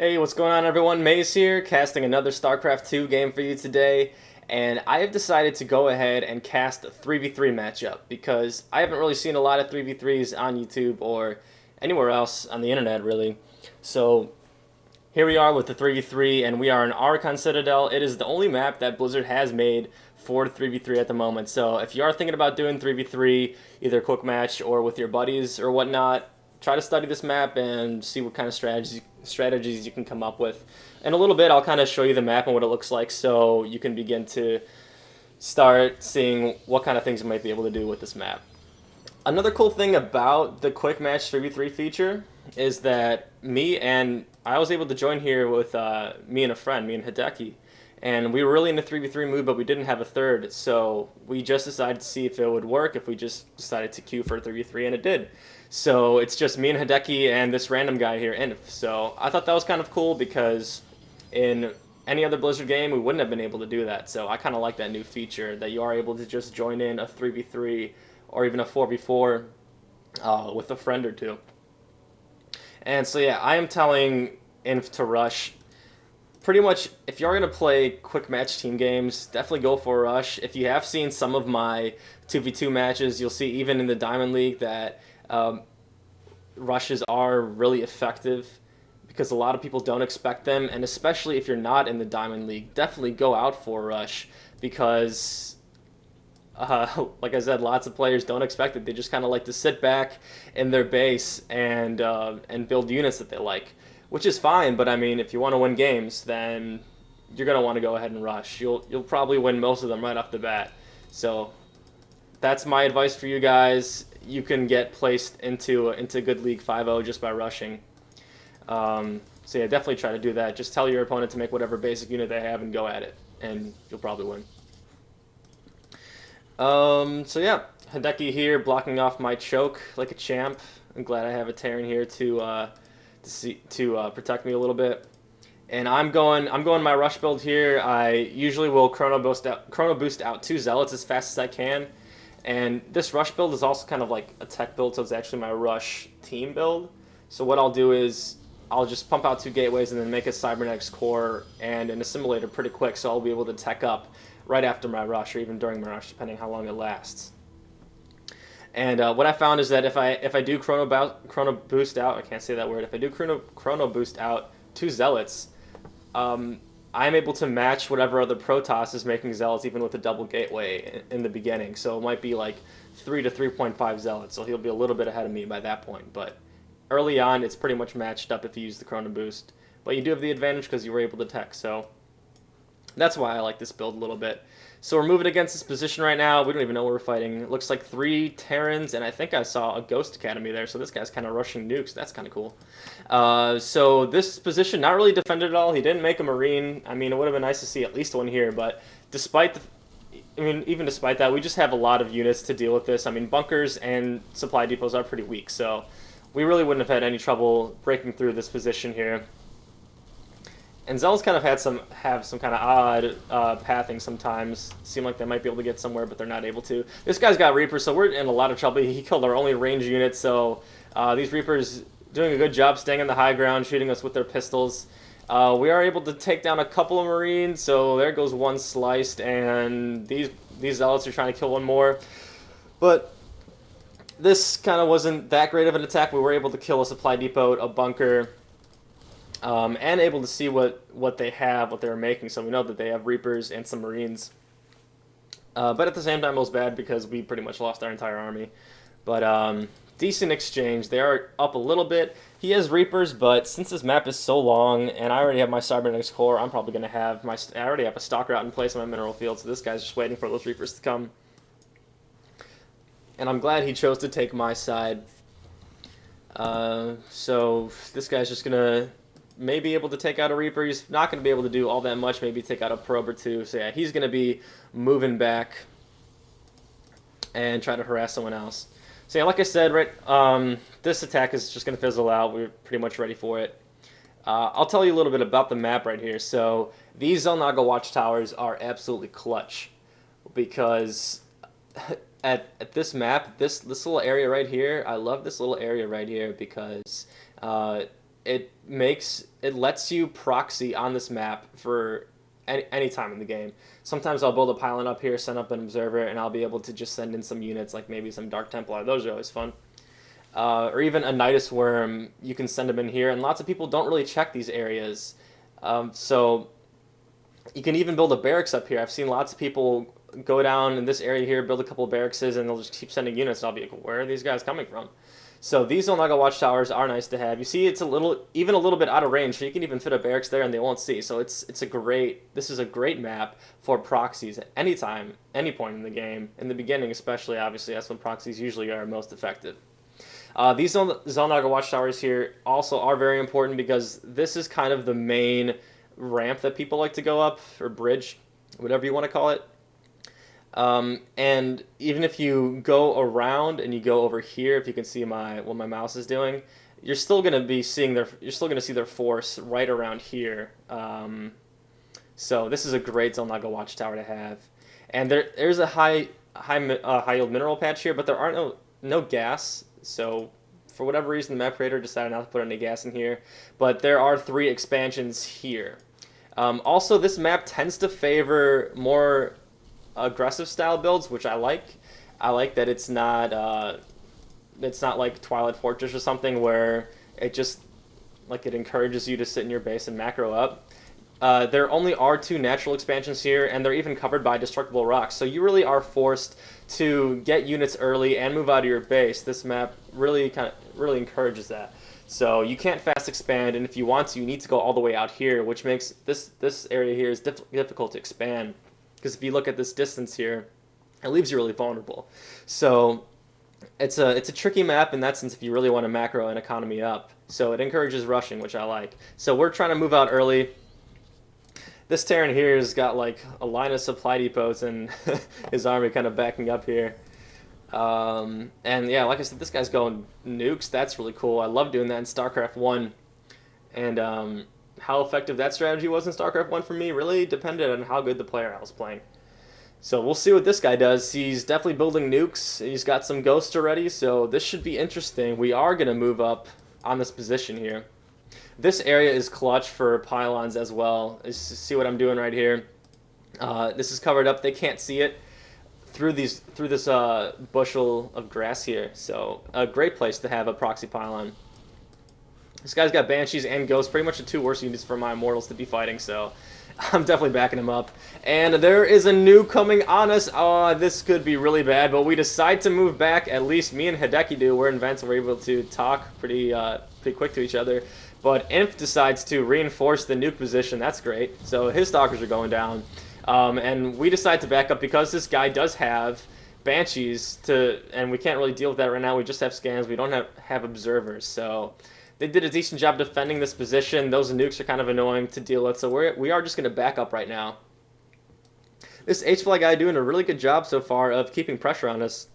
Hey, what's going on, everyone? Maze here, casting another StarCraft 2 game for you today, and I have decided to go ahead and cast a 3v3 matchup because I haven't really seen a lot of 3v3s on YouTube or anywhere else on the internet, really. So here we are with the 3v3, and we are in Arakan Citadel. It is the only map that Blizzard has made for 3v3 at the moment. So if you are thinking about doing 3v3, either quick match or with your buddies or whatnot, try to study this map and see what kind of strategies you can come up with. In a little bit, I'll kind of show you the map and what it looks like so you can begin to start seeing what kind of things you might be able to do with this map. Another cool thing about the quick match 3v3 feature is that I was able to join here with me and a friend, me and Hideki, and we were really in a 3v3 mood, but we didn't have a third, so we just decided to see if it would work if we just decided to queue for a 3v3, and it did. So it's just me and Hideki and this random guy here, Inf. So I thought that was kind of cool because in any other Blizzard game, we wouldn't have been able to do that. So I kind of like that new feature that you are able to just join in a 3v3 or even a 4v4 with a friend or two. And so yeah, I am telling Inf to rush. Pretty much, if you're going to play quick match team games, definitely go for a rush. If you have seen some of my 2v2 matches, you'll see even in the Diamond League that rushes are really effective because a lot of people don't expect them, and especially if you're not in the Diamond League, definitely go out for a rush because like I said, lots of players don't expect it. They just kind of like to sit back in their base and build units that they like, which is fine. But I mean, if you want to win games, then you're gonna want to go ahead and rush. You'll probably win most of them right off the bat. So that's my advice for you guys. You can get placed into good League 5-0 just by rushing. So yeah, definitely try to do that. Just tell your opponent to make whatever basic unit they have and go at it, and you'll probably win. So yeah, Hideki here blocking off my choke like a champ. I'm glad I have a Terran here to protect me a little bit. And I'm going my rush build here. I usually will chrono boost out 2 zealots as fast as I can. And this rush build is also kind of like a tech build, so it's actually my rush team build. So what I'll do is I'll just pump out 2 gateways and then make a cybernetics core and an assimilator pretty quick, so I'll be able to tech up right after my rush or even during my rush, depending how long it lasts. And what I found is that if I do chrono boost out, I can't say that word. If I do chrono boost out 2 zealots, I'm able to match whatever other Protoss is making zealots, even with a double gateway in the beginning. So it might be like 3 to 3.5 zealots. So he'll be a little bit ahead of me by that point. But early on, it's pretty much matched up if you use the chrono boost. But you do have the advantage because you were able to tech. So that's why I like this build a little bit. So we're moving against this position right now. We don't even know where we're fighting. It looks like 3 Terrans, and I think I saw a Ghost Academy there, so this guy's kind of rushing nukes. That's kind of cool. So this position, not really defended at all. He didn't make a Marine. I mean, it would have been nice to see at least one here, but even despite that, we just have a lot of units to deal with this. I mean, bunkers and supply depots are pretty weak, so we really wouldn't have had any trouble breaking through this position here. And Zealots kind of have some kind of odd pathing sometimes. Seem like they might be able to get somewhere, but they're not able to. This guy's got Reapers, so we're in a lot of trouble. He killed our only range unit, so these Reapers doing a good job staying on the high ground, shooting us with their pistols. We are able to take down a couple of Marines, so there goes one sliced, and these Zealots are trying to kill one more. But this kind of wasn't that great of an attack. We were able to kill a supply depot, a bunker, and able to see what they have, what they're making. So we know that they have Reapers and some Marines. But at the same time, it was bad because we pretty much lost our entire army. But decent exchange. They are up a little bit. He has Reapers, but since this map is so long, and I already have my Cybernetics core, I'm probably going to have I already have a Stalker out in place on my mineral field, so this guy's just waiting for those Reapers to come. And I'm glad he chose to take my side. So this guy's just going to maybe able to take out a Reaper. He's not going to be able to do all that much, maybe take out a probe or two. So yeah, he's going to be moving back and try to harass someone else. So yeah, like I said, right, this attack is just going to fizzle out. We're pretty much ready for it. I'll tell you a little bit about the map right here. So these Zelnaga watchtowers are absolutely clutch because at this map, this little area right here, I love this little area right here because it lets you proxy on this map for any time in the game. Sometimes I'll build a pylon up here, send up an observer, and I'll be able to just send in some units, like maybe some Dark Templar. Those are always fun. Or even a Nidus Worm, you can send them in here, and lots of people don't really check these areas. So you can even build a barracks up here. I've seen lots of people go down in this area here, build a couple of barracks, and they'll just keep sending units, and I'll be like, where are these guys coming from? So these Zolnaga watchtowers are nice to have. You see, it's even a little bit out of range, so you can even fit a barracks there, and they won't see. So this is a great map for proxies at any time, any point in the game. In the beginning, especially, obviously, that's when proxies usually are most effective. These Zolnaga watchtowers here also are very important because this is kind of the main ramp that people like to go up, or bridge, whatever you want to call it. And even if you go around and you go over here, if you can see what my mouse is doing, you're still going to see their force right around here. So this is a great Zolnaga watchtower to have. And there's a high yield mineral patch here, but there are no gas. So for whatever reason, the map creator decided not to put any gas in here. But there are 3 expansions here. Also, this map tends to favor more aggressive style builds, which I like. I like that it's not like Twilight Fortress or something where it encourages you to sit in your base and macro up. There only are 2 natural expansions here, and they're even covered by destructible rocks. So you really are forced to get units early and move out of your base. This map really encourages that. So you can't fast expand, and if you want to, you need to go all the way out here, which makes this area here is difficult to expand. Because if you look at this distance here, it leaves you really vulnerable. So it's a tricky map in that sense if you really want to macro an economy up. So it encourages rushing, which I like. So we're trying to move out early. This Terran here has got like a line of supply depots and his army kind of backing up here. And yeah, like I said, this guy's going nukes. That's really cool. I love doing that in StarCraft 1. And how effective that strategy was in StarCraft 1 for me really depended on how good the player I was playing. So we'll see what this guy does. He's definitely building nukes. He's got some ghosts already, so this should be interesting. We are going to move up on this position here. This area is clutch for pylons as well. See what I'm doing right here? This is covered up. They can't see it through this bushel of grass here. So a great place to have a proxy pylon. This guy's got Banshees and Ghosts, pretty much the 2 worst units for my Immortals to be fighting, so I'm definitely backing him up. And there is a nuke coming on us. This could be really bad, but we decide to move back. At least me and Hideki do. We're in vents, we're able to talk pretty quick to each other. But Inf decides to reinforce the nuke position. That's great. So his Stalkers are going down. And we decide to back up because this guy does have Banshees, and we can't really deal with that right now. We just have scans. We don't have observers, so they did a decent job defending this position. Those nukes are kind of annoying to deal with, so we are just going to back up right now. This H-Fly guy doing a really good job so far of keeping pressure on us.